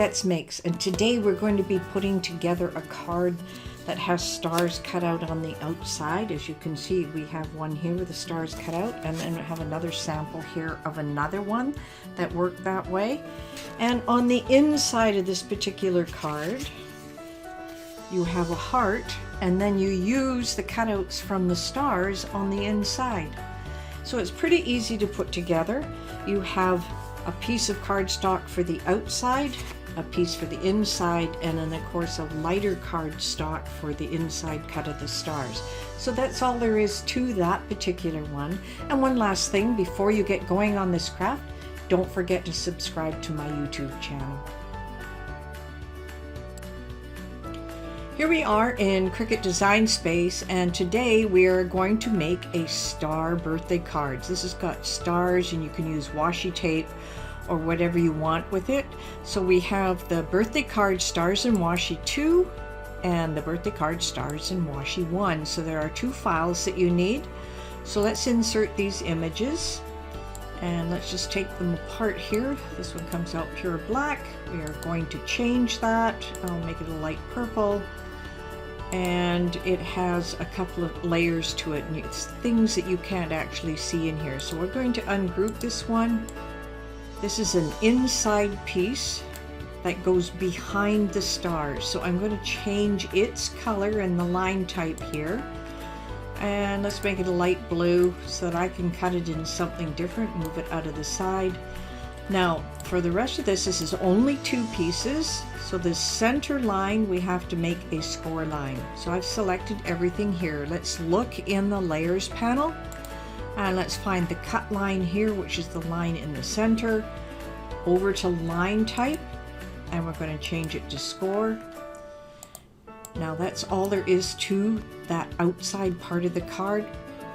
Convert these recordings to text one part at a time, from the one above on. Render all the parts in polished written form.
Let's Makes, and today we're going to be putting together a card that has stars cut out on the outside. As you can see, we have one here with the stars cut out, and then we have another sample here of another one that worked that way. And on the inside of this particular card, you have a heart, and then you use the cutouts from the stars on the inside. So it's pretty easy to put together. You have a piece of cardstock for the outside, a piece for the inside, and then of course a lighter cardstock for the inside cut of the stars. So that's all there is to that particular one. And one last thing before you get going on this craft, don't forget to subscribe to my YouTube channel. Here we are in Cricut Design Space, and today we are going to make a star birthday cards. This has got stars, and you can use washi tape or whatever you want with it. So we have the birthday card stars in washi 2 and the birthday card stars in washi 1. So there are 2 files that you need. So let's insert these images and let's just take them apart here. This one comes out pure black. We are going to change that. I'll make it a light purple. And it has a couple of layers to it, and it's things that you can't actually see in here. So we're going to ungroup this one. This is an inside piece that goes behind the stars. So I'm going to change its color and the line type here. And let's make it a light blue so that I can cut it in something different, move it out of the side. Now, for the rest of this is only 2 pieces. So the center line, we have to make a score line. So I've selected everything here. Let's look in the layers panel and let's find the cut line here, which is the line in the center, over to line type, and we're going to change it to score. Now that's all there is to that outside part of the card.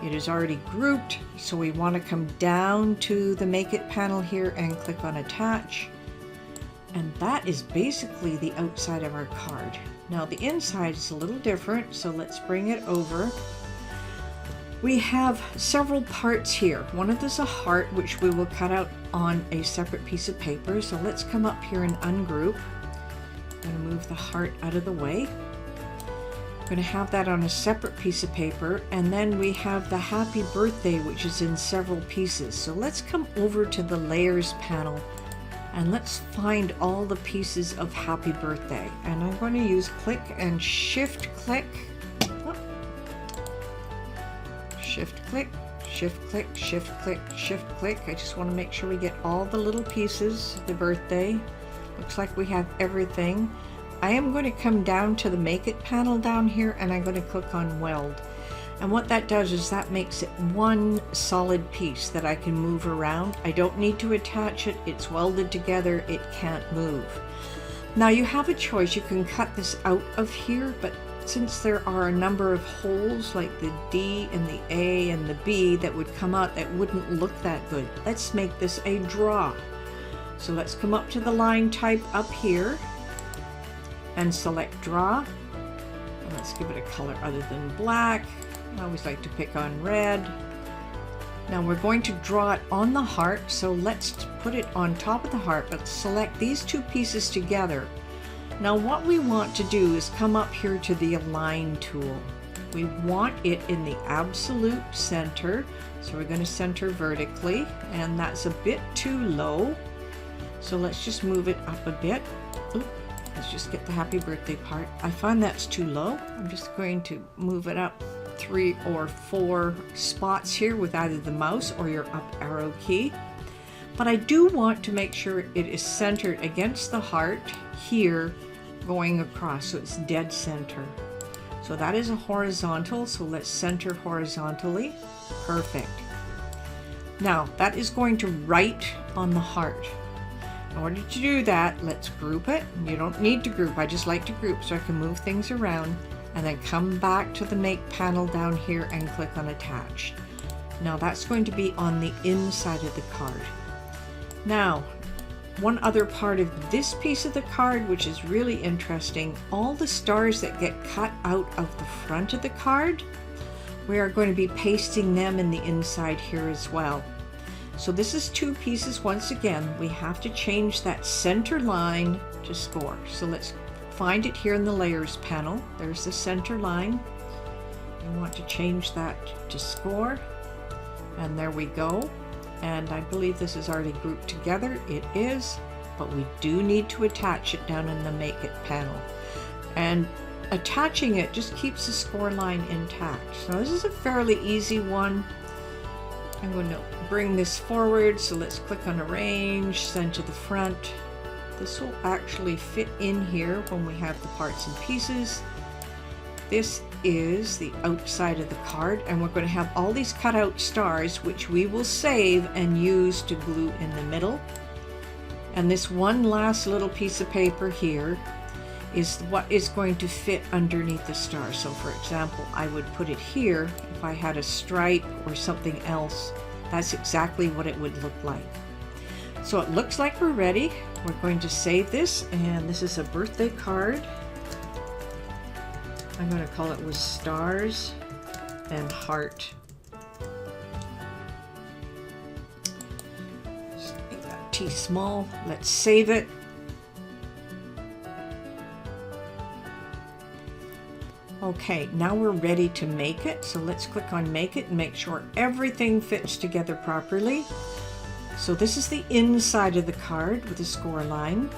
It is already grouped, so we want to come down to the Make It panel here and click on Attach. And that is basically the outside of our card. Now the inside is a little different, so let's bring it over. We have several parts here. One of them's a heart, which we will cut out on a separate piece of paper. So let's come up here and ungroup. I'm going to move the heart out of the way. I'm going to have that on a separate piece of paper, and then we have the happy birthday, which is in several pieces. So let's come over to the layers panel and let's find all the pieces of happy birthday. And I'm going to use click and shift click. Shift click, shift click, shift click, shift click. I just want to make sure we get all the little pieces of the birthday. Looks like we have everything. I am going to come down to the Make It panel down here, and I'm going to click on Weld. And what that does is that makes it one solid piece that I can move around. I don't need to attach it. It's welded together. It can't move. Now you have a choice. You can cut this out of here, but since there are a number of holes like the D and the A and the B that would come out, that wouldn't look that good. Let's make this a draw. So let's come up to the line type up here and select draw. And let's give it a color other than black. I always like to pick on red. Now we're going to draw it on the heart, so let's put it on top of the heart, but select these 2 pieces together. Now what we want to do is come up here to the Align tool. We want it in the absolute center, so we're going to center vertically, and that's a bit too low. So let's just move it up a bit. Oop, let's just get the happy birthday part. I find that's too low. I'm just going to move it up 3 or 4 spots here with either the mouse or your up arrow key. But I do want to make sure it is centered against the heart here, going across, so it's dead center. So that is a horizontal, so let's center horizontally. Perfect. Now that is going to write on the heart. In order to do that, let's group it. You don't need to group, I just like to group so I can move things around, and then come back to the Make panel down here and click on Attach. Now that's going to be on the inside of the card. Now, one other part of this piece of the card, which is really interesting, all the stars that get cut out of the front of the card, we are going to be pasting them in the inside here as well. So this is 2 pieces. Once again, we have to change that center line to score. So let's find it here in the layers panel. There's the center line. We want to change that to score, and there we go. And I believe this is already grouped together. It is, but we do need to attach it down in the Make It panel. And attaching it just keeps the score line intact. So this is a fairly easy one. I'm going to bring this forward, so let's click on Arrange, send to the front. This will actually fit in here when we have the parts and pieces. This is the outside of the card, and we're going to have all these cut out stars, which we will save and use to glue in the middle. And this one last little piece of paper here is what is going to fit underneath the star. So for example, I would put it here if I had a stripe or something else. That's exactly what it would look like. So it looks like we're ready. We're going to save this, and this is a birthday card. I'm going to call it with stars and heart. Just make that T small. Let's save it. Okay, now we're ready to make it. So let's click on Make It and make sure everything fits together properly. So this is the inside of the card with the score line.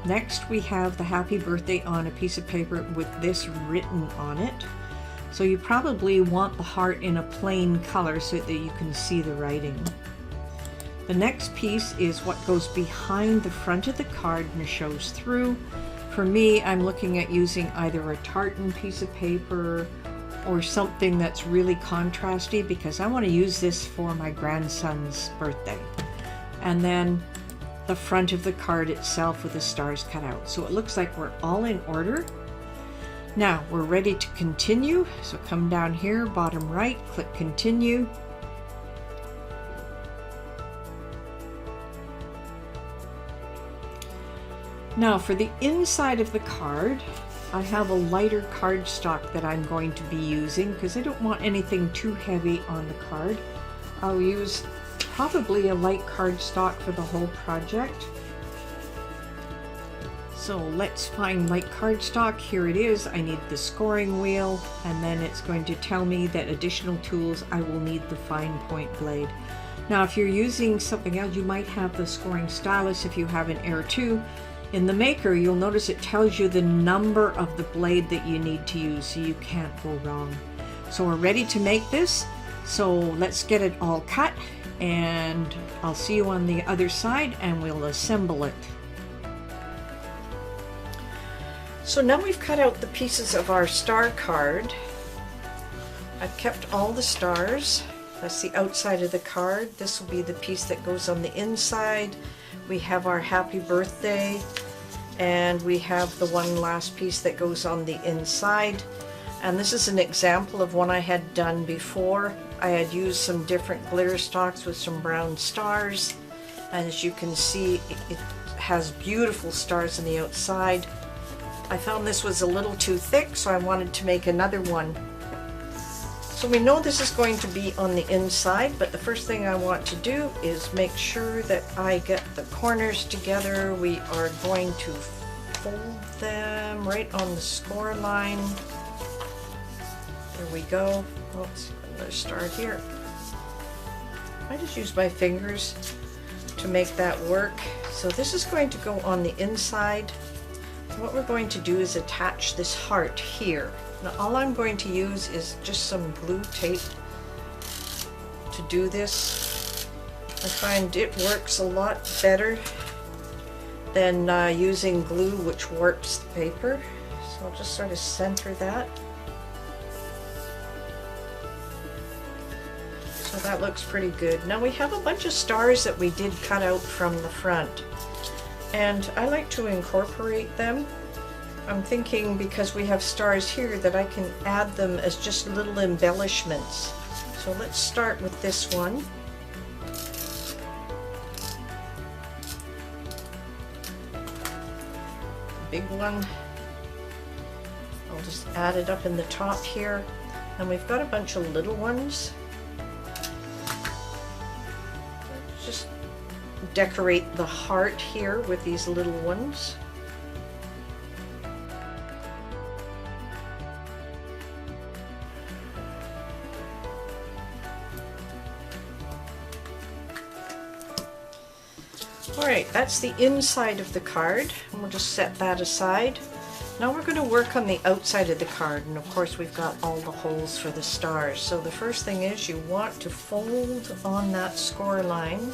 Next, we have the happy birthday on a piece of paper with this written on it. So you probably want the heart in a plain color so that you can see the writing. The next piece is what goes behind the front of the card and shows through. For me, I'm looking at using either a tartan piece of paper or something that's really contrasty, because I want to use this for my grandson's birthday. And then the front of the card itself with the stars cut out. So it looks like we're all in order. Now we're ready to continue. So come down here, bottom right, click Continue. Now for the inside of the card, I have a lighter cardstock that I'm going to be using because I don't want anything too heavy on the card. I'll use probably a light cardstock for the whole project. So let's find light cardstock. Here it is. I need the scoring wheel, and then it's going to tell me that additional tools I will need the fine point blade. Now if you're using something else, you might have the scoring stylus if you have an Air 2. In the Maker, you'll notice it tells you the number of the blade that you need to use, so you can't go wrong. So we're ready to make this. So let's get it all cut, and I'll see you on the other side and we'll assemble it. So now we've cut out the pieces of our star card. I've kept all the stars. That's the outside of the card. This will be the piece that goes on the inside. We have our happy birthday, and we have the one last piece that goes on the inside. And this is an example of one I had done before. I had used some different glitter stocks with some brown stars, and as you can see, it has beautiful stars on the outside. I found this was a little too thick, so I wanted to make another one. So we know this is going to be on the inside, but the first thing I want to do is make sure that I get the corners together. We are going to fold them right on the score line. There we go. Let's start here. I just use my fingers to make that work. So this is going to go on the inside. What we're going to do is attach this heart here. Now all I'm going to use is just some glue tape to do this. I find it works a lot better than using glue, which warps the paper. So I'll just sort of center that. So that looks pretty good. Now we have a bunch of stars that we did cut out from the front, and I like to incorporate them. I'm thinking, because we have stars here, that I can add them as just little embellishments. So let's start with this one. Big one. I'll just add it up in the top here. And we've got a bunch of little ones. Just decorate the heart here with these little ones. Alright, that's the inside of the card, and we'll just set that aside. Now we're going to work on the outside of the card, and of course we've got all the holes for the stars. So the first thing is you want to fold on that score line.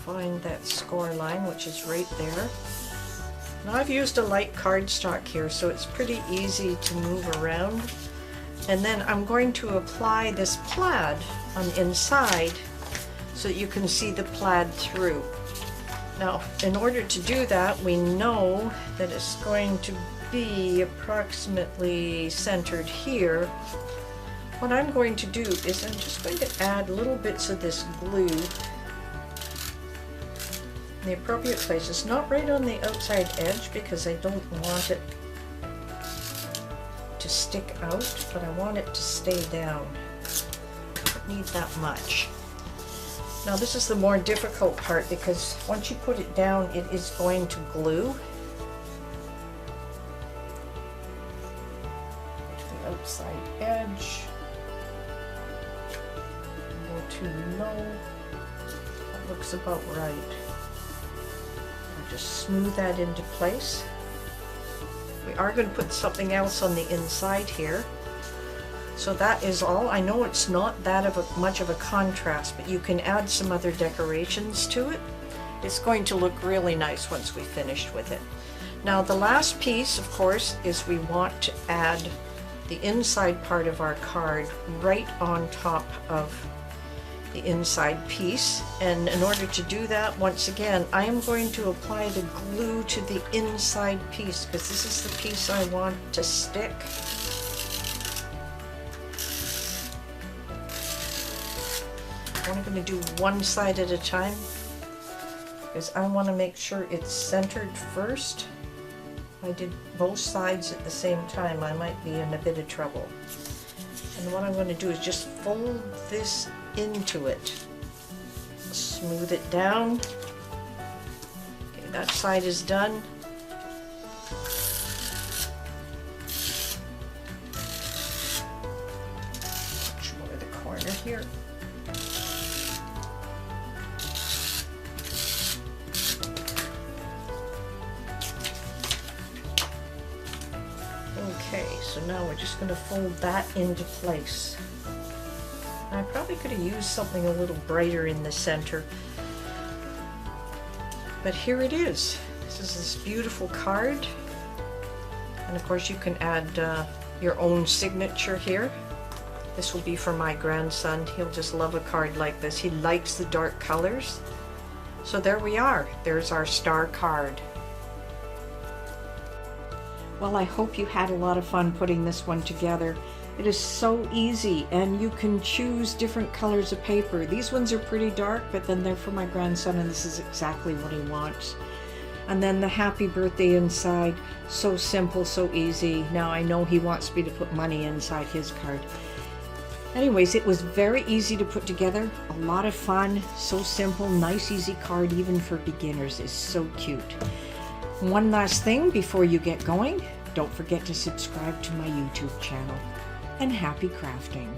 Find that score line, which is right there. Now I've used a light cardstock here, so it's pretty easy to move around. And then I'm going to apply this plaid on the inside so that you can see the plaid through. Now, in order to do that, we know that it's going to be approximately centered here. What I'm going to do is I'm just going to add little bits of this glue in the appropriate places, not right on the outside edge because I don't want it to stick out, but I want it to stay down. I don't need that much. Now this is the more difficult part because once you put it down, it is going to glue. The outside edge. A little too low. That looks about right. I'll just smooth that into place. We are going to put something else on the inside here. So that is all. I know it's not that much of a contrast, but you can add some other decorations to it. It's going to look really nice once we finished with it. Now the last piece, of course, is we want to add the inside part of our card right on top of the inside piece. And in order to do that, once again, I am going to apply the glue to the inside piece because this is the piece I want to stick. I'm going to do one side at a time because I want to make sure it's centered first. If I did both sides at the same time, I might be in a bit of trouble. And what I'm going to do is just fold this into it. Smooth it down. Okay, that side is done. Over the corner here. Okay, so now we're just going to fold that into place. I probably could have used something a little brighter in the center, but here it is. This is this beautiful card, and of course you can add your own signature here. This will be for my grandson. He'll just love a card like this. He likes the dark colors. So there we are. There's our star card. Well, I hope you had a lot of fun putting this one together. It is so easy, and you can choose different colors of paper. These ones are pretty dark, but then they're for my grandson, and this is exactly what he wants. And then the happy birthday inside, so simple, so easy. Now I know he wants me to put money inside his card. Anyways, it was very easy to put together, a lot of fun, so simple, nice, easy card, even for beginners. It's so cute. One last thing before you get going, don't forget to subscribe to my YouTube channel. And happy crafting!